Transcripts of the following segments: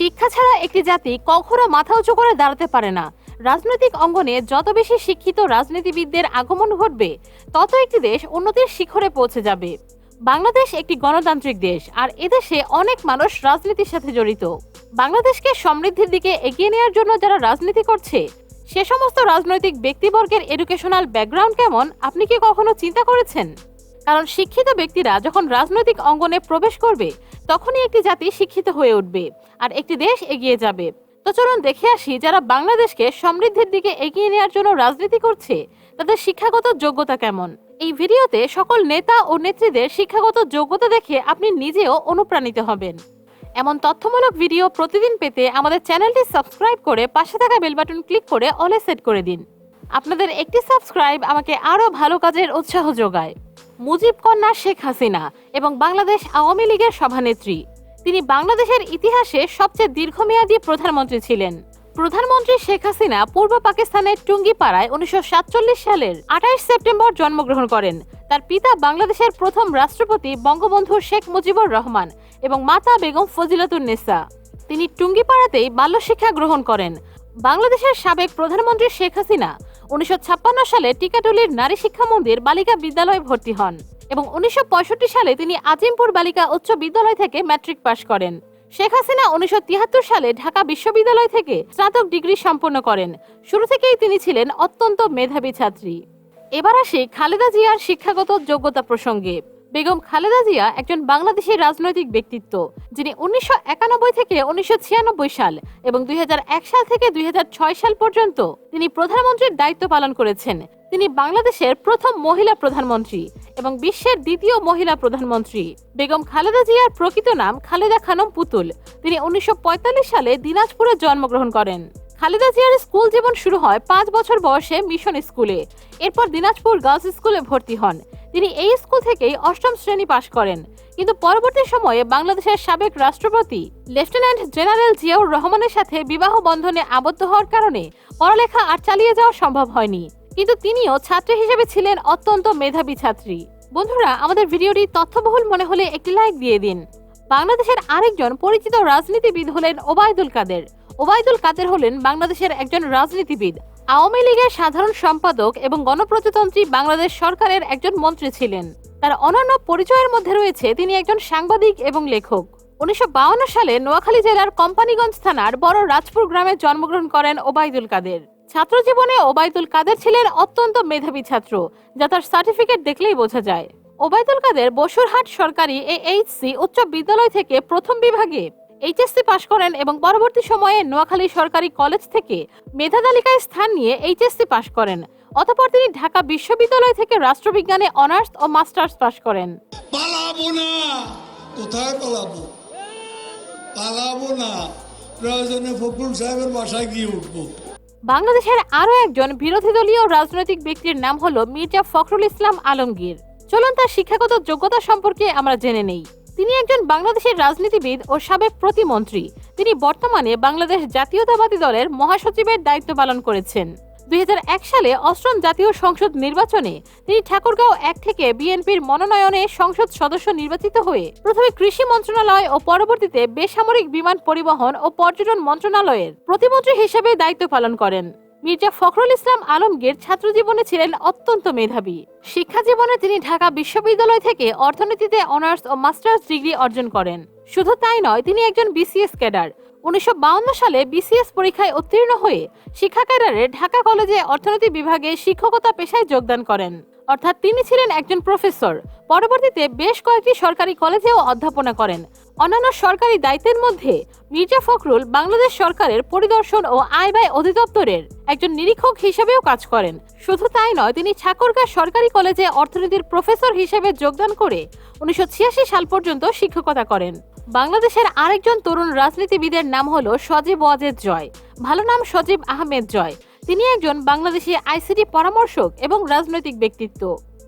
শিক্ষা ছাড়া একটি জাতি কখনো মাথা উঁচু করে দাঁড়াতে পারে না। রাজনৈতিক অঙ্গনে যত বেশি শিক্ষিত রাজনীতিবিদদের আগমন ঘটবে, তত একটি দেশ উন্নতির শিখরে পৌঁছে যাবে। বাংলাদেশ একটি গণতান্ত্রিক দেশ, আর এদেশে অনেক মানুষ রাজনীতির সাথে জড়িত। বাংলাদেশকে সমৃদ্ধির দিকে এগিয়ে নেওয়ার জন্য যারা রাজনীতি করছে, সে সমস্ত রাজনৈতিক ব্যক্তিবর্গের এডুকেশনাল ব্যাকগ্রাউন্ড কেমন, আপনি কি কখনো চিন্তা করেছেন? কারণ শিক্ষিত ব্যক্তিরা যখন রাজনৈতিক অঙ্গনে প্রবেশ করবে, তখনই একটি জাতি শিক্ষিত হয়ে উঠবে আর একটি দেশ এগিয়ে যাবে। তো চলুন দেখে আসি, যারা বাংলাদেশকে সমৃদ্ধির দিকে এগিয়ে নেওয়ার জন্য রাজনীতি করছে, তাদের শিক্ষাগত যোগ্যতা কেমন। এই ভিডিওতে সকল নেতা ও নেত্রীদের শিক্ষাগত যোগ্যতা দেখে আপনি নিজেও অনুপ্রাণিত হবেন। এমন তথ্যমূলক ভিডিও প্রতিদিন পেতে আমাদের চ্যানেলটি সাবস্ক্রাইব করে পাশে থাকা বেল বাটন ক্লিক করে অলে সেট করে দিন। আপনাদের একটি সাবস্ক্রাইব আমাকে আরও ভালো কাজের উৎসাহ যোগায়। মুজিব কন্যা শেখ হাসিনা এবং বাংলাদেশ আওয়ামী লীগের সভানেত্রী। তিনি বাংলাদেশের ইতিহাসে সবচেয়ে দীর্ঘমেয়াদী প্রধানমন্ত্রী ছিলেন। প্রধানমন্ত্রী শেখ হাসিনা পূর্ব পাকিস্তানের টুঙ্গিপাড়ায় 1947 সালের 28 সেপ্টেম্বর জন্মগ্রহণ করেন। তার পিতা বাংলাদেশের প্রথম রাষ্ট্রপতি বঙ্গবন্ধু শেখ মুজিবুর রহমান এবং মাতা বেগম ফজিলাতুন্নেসা। তিনি টুঙ্গিপাড়াতেই বাল্যশিক্ষা গ্রহণ করেন। বাংলাদেশের সাবেক প্রধানমন্ত্রী শেখ হাসিনা 1956 সালে টিকাটুলির নারী শিক্ষা মন্দির বালিকা বিদ্যালয়ে ভর্তি হন এবং 1965 সালে তিনি আজিমপুর বালিকা উচ্চ বিদ্যালয় থেকে ম্যাট্রিক পাশ করেন। শেখ হাসিনা 1973 সালে ঢাকা বিশ্ববিদ্যালয় থেকে স্নাতক ডিগ্রি সম্পন্ন করেন। শুরু থেকেই তিনি ছিলেন অত্যন্ত মেধাবী ছাত্রী। এবার আসি খালেদা জিয়ার শিক্ষাগত যোগ্যতা প্রসঙ্গে। বেগম খালেদা জিয়া একজন বাংলাদেশী রাজনৈতিক ব্যক্তিত্ব, যিনি 1991 থেকে 1996 সাল এবং 2001 সাল থেকে 2006 সাল পর্যন্ত তিনি প্রধানমন্ত্রীর দায়িত্ব পালন করেছেন। তিনি বাংলাদেশের প্রথম মহিলা প্রধানমন্ত্রী এবং বিশ্বের দ্বিতীয় মহিলা প্রধানমন্ত্রী। বেগম খালেদা জিয়ার প্রকৃত নাম খালেদা খানম পুতুল। তিনি 1945 সালে দিনাজপুরে জন্মগ্রহণ করেন। খালেদা জিয়ার স্কুল জীবন শুরু হয় 5 বছর বয়সে মিশন স্কুলে। এরপর দিনাজপুর গার্লস স্কুলে ভর্তি হন। তিনি এই স্কুল থেকেই 8ম শ্রেণী পাশ করেন, কিন্তু পরবর্তী সময়ে বাংলাদেশের সাবেক রাষ্ট্রপতি লেফটেন্যান্ট জেনারেল জিয়াউর রহমানের সাথে বিবাহ বন্ধনে আবদ্ধ হওয়ার কারণে পড়ালেখা আর চালিয়ে যাওয়া সম্ভব হয়নি, কিন্তু তিনিও ছাত্রী হিসেবে ছিলেন অত্যন্ত মেধাবী ছাত্রী। বন্ধুরা, আমাদের ভিডিওটি তথ্যবহুল মনে হলে একটি লাইক দিয়ে দিন। বাংলাদেশের আরেকজন পরিচিত রাজনীতিবিদ হলেন ওবায়দুল কাদের। ওবায়দুল কাদের হলেন বাংলাদেশের একজন রাজনীতিবিদ, আওয়ামী লীগের সাধারণ সম্পাদক এবং গণপ্রজাতন্ত্রী বাংলাদেশ সরকারের একজন মন্ত্রী ছিলেন। তার অনন্য পরিচয়ের মধ্যে রয়েছে তিনি একজন সাংবাদিক এবং লেখক। 1952 সালে নোয়াখালী জেলার কোম্পানিগঞ্জ থানার বড় রাজপুর গ্রামে জন্মগ্রহণ করেন ওবায়দুল কাদের। ছাত্র জীবনে ওবায়দুল কাদের ছিলেন অত্যন্ত মেধাবী ছাত্র, যা তার সার্টিফিকেট দেখলেই বোঝা যায়। ওবায়দুল কাদের বসুরহাট সরকারি এইচসি উচ্চ বিদ্যালয় থেকে প্রথম বিভাগে এইচএসসি পাশ করেন এবং পরবর্তী সময়ে নোয়াখালী সরকারি কলেজ থেকে মেধা তালিকায় স্থান নিয়ে এইচএসসি পাশ করেন। অতঃপর তিনি ঢাকা বিশ্ববিদ্যালয় থেকে রাষ্ট্রবিজ্ঞানে অনার্স ও মাস্টার্স পাশ করেন। পালাবো না, কোথায় পালাবো? পালাবো না, প্রয়োজনে ফখরুল সাহেবের বাসায় গিয়ে উঠবো। বাংলাদেশের আরো একজন বিরোধী দলীয় রাজনৈতিক ব্যক্তির নাম হলো মির্জা ফখরুল ইসলাম আলমগীর। চলুন তার শিক্ষাগত যোগ্যতা সম্পর্কে আমরা জেনে নেই। তিনি একজন বাংলাদেশের রাজনীতিবিদ ও সাবেক প্রতিমন্ত্রী। তিনি বর্তমানে বাংলাদেশ জাতীয়তাবাদী দলের মহাসচিবের দায়িত্ব পালন করেছেন। 2001 সালে 8ম জাতীয় সংসদ নির্বাচনে তিনি ঠাকুরগাঁও 1 থেকে বিএনপির মনোনয়নে সংসদ সদস্য নির্বাচিত হয়ে প্রথমে কৃষি মন্ত্রণালয় ও পরবর্তীতে বেসামরিক বিমান পরিবহন ও পর্যটন মন্ত্রণালয়ের প্রতিমন্ত্রী হিসেবে দায়িত্ব পালন করেন। মির্জা ফখরুল ইসলাম আলমগীর ছাত্র জীবনে ছিলেন অত্যন্ত মেধাবী। শিক্ষা জীবনে তিনি ঢাকা বিশ্ববিদ্যালয় থেকে অর্থনীতিতে অনার্স ও মাস্টার্স ডিগ্রি অর্জন করেন। শুধু তাই নয়, তিনি একজন বিসিএস ক্যাডার। 1952 সালে বিসিএস পরীক্ষায় উত্তীর্ণ হয়ে শিক্ষা ক্যাডারে ঢাকা কলেজে অর্থনীতি বিভাগে শিক্ষকতা পেশায় যোগদান করেন, অর্থাৎ তিনি ছিলেন একজন প্রফেসর। পরবর্তীতে বেশ কয়েকটি সরকারি কলেজেও অধ্যাপনা করেন। অন্যান্য সরকারি দায়িত্বের মধ্যে মির্জা ফখরুল বাংলাদেশ সরকারের পরিদর্শন ও আয় ব্যয় অধিদপ্তরের একজন নিরীক্ষক হিসেবেও কাজ করেন। শুধু তাই নয়, তিনি ঠাকুরগাঁও সরকারি কলেজে অর্থনীতির প্রফেসর হিসেবে যোগদান করে 1986 সাল পর্যন্ত শিক্ষকতা করেন। বাংলাদেশের আরেকজন তরুণ রাজনীতিবিদের নাম হলো সজীব ওয়াজেদ জয়, ভালো নাম সজীব আহমেদ জয়। তিনি একজন বাংলাদেশি আইসিটি পরামর্শক এবং রাজনৈতিক ব্যক্তিত্ব।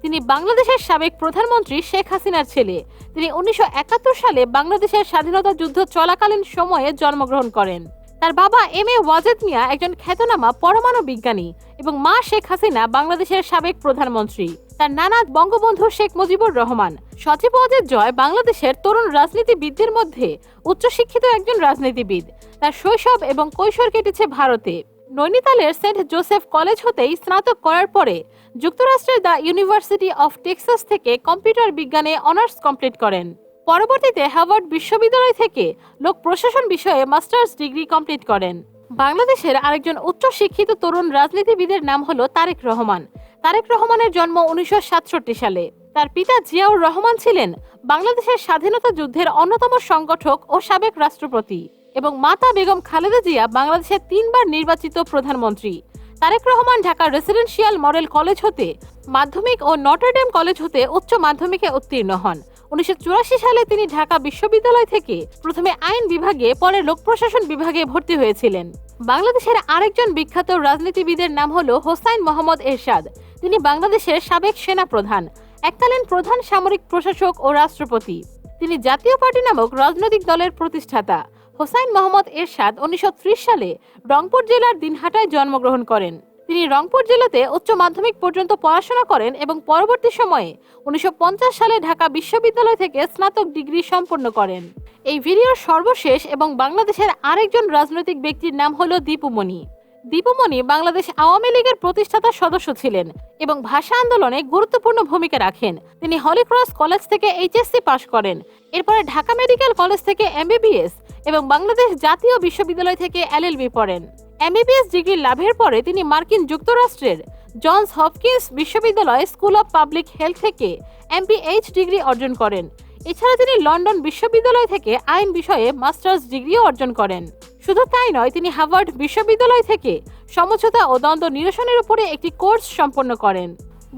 তিনি বাংলাদেশের সাবেক প্রধানমন্ত্রী শেখ হাসিনার ছেলে। তিনি 1971 সালে বাংলাদেশের স্বাধীনতা যুদ্ধ চলাকালীন সময়ে জন্মগ্রহণ করেন। তার বাবা এম.এ. ওয়াজেদ মিয়া একজন খ্যাতনামা পরমাণু বিজ্ঞানী এবং মা শেখ হাসিনা বাংলাদেশের সাবেক প্রধানমন্ত্রী। তার নানা বঙ্গবন্ধু শেখ মুজিবুর রহমান। সচিব পদের জয় বাংলাদেশের তরুণ রাজনীতিবিদদের মধ্যে উচ্চশিক্ষিত একজন রাজনীতিবিদ। তার শৈশব এবং কৈশোর কেটেছে ভারতে। নৈনিতালের সেন্ট জোসেফ কলেজ হতেই স্নাতক করার পরে যুক্তরাষ্ট্রের দ্য ইউনিভার্সিটি অফ টেক্সাস থেকে কম্পিউটার বিজ্ঞানে অনার্স কমপ্লিট করেন। পরবর্তীতে হার্ভার্ড বিশ্ববিদ্যালয় থেকে লোক প্রশাসন বিষয়ে মাস্টার্স ডিগ্রি কমপ্লিট করেন। বাংলাদেশের আরেকজন উচ্চশিক্ষিত তরুণ রাজনীতিবিদের নাম হলো তারেক রহমান। তারেক রহমানের জন্ম 1967 সালে। তার পিতা জিয়াউর রহমান ছিলেন বাংলাদেশের স্বাধীনতা যুদ্ধের অন্যতম সংগঠক ও সাবেক রাষ্ট্রপতি এবং মাতা বেগম খালেদা জিয়া বাংলাদেশের 3 বার নির্বাচিত প্রধানমন্ত্রী। Tarique Rahman Dhaka residential model college হতে মাধ্যমিক ও নটরডেম কলেজ হতে উচ্চ মাধ্যমিকে উত্তীর্ণ হন। 1984 সালে তিনি ঢাকা বিশ্ববিদ্যালয় থেকে প্রথমে আইন বিভাগে, পরে লোক প্রশাসন বিভাগে ভর্তি হয়েছিলেন। বাংলাদেশের আরেকজন বিখ্যাত রাজনীতিবিদের নাম হলো হোসাইন মোহাম্মদ এরশাদ। তিনি বাংলাদেশের সাবেক সেনা প্রধান, এককালীন প্রধান সামরিক প্রশাসক ও রাষ্ট্রপতি। তিনি জাতীয় পার্টি নামক রাজনৈতিক দলের প্রতিষ্ঠাতা। হোসাইন মোহাম্মদ এরশাদ 1930 সালে রংপুর জেলার দিনহাটায় জন্মগ্রহণ করেন। তিনি রংপুর জেলাতে উচ্চ মাধ্যমিক পর্যন্ত পড়াশোনা করেন এবং পরবর্তী সময়ে 1950 সালে ঢাকা বিশ্ববিদ্যালয় থেকে স্নাতক ডিগ্রি সম্পন্ন করেন। এই ভিডিওর সর্বশেষ এবং বাংলাদেশের আরেকজন রাজনৈতিক ব্যক্তির নাম হলো দীপু মনি। দীপু মনি বাংলাদেশ আওয়ামী লীগের প্রতিষ্ঠাতা সদস্য ছিলেন এবং ভাষা আন্দোলনে গুরুত্বপূর্ণ ভূমিকা রাখেন। তিনি হলিক্রস কলেজ থেকে এইচএসসি পাশ করেন। এরপরে ঢাকা মেডিকেল কলেজ থেকে এমবিবিএস এবং বাংলাদেশ জাতীয় বিশ্ববিদ্যালয় থেকে এলএলবি পড়েন। এমবিবিএস ডিগ্রি লাভের পরে তিনি মার্কিন যুক্তরাষ্ট্রের জনস হপকিন্স বিশ্ববিদ্যালয় স্কুল অব পাবলিক হেলথ থেকে এমপিএইচ ডিগ্রি অর্জন করেন। এছাড়া তিনি লন্ডন বিশ্ববিদ্যালয় থেকে আইন বিষয়ে মাস্টার্স ডিগ্রিও অর্জন করেন। শুধু তাই নয়, তিনি হার্ভার্ড বিশ্ববিদ্যালয় থেকে সমঝোতা ও দ্বন্দ্ব নিরসনের উপরে একটি কোর্স সম্পন্ন করেন।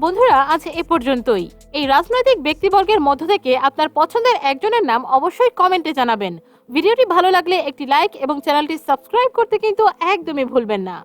বন্ধুরা, আজ এ পর্যন্তই। এই রাজনৈতিক ব্যক্তিবর্গের মধ্য থেকে আপনার পছন্দের একজনের নাম অবশ্যই কমেন্টে জানাবেন। ভিডিওটি ভালো লাগলে একটি লাইক এবং চ্যানেলটি সাবস্ক্রাইব করতে কিন্তু একদমই ভুলবেন না।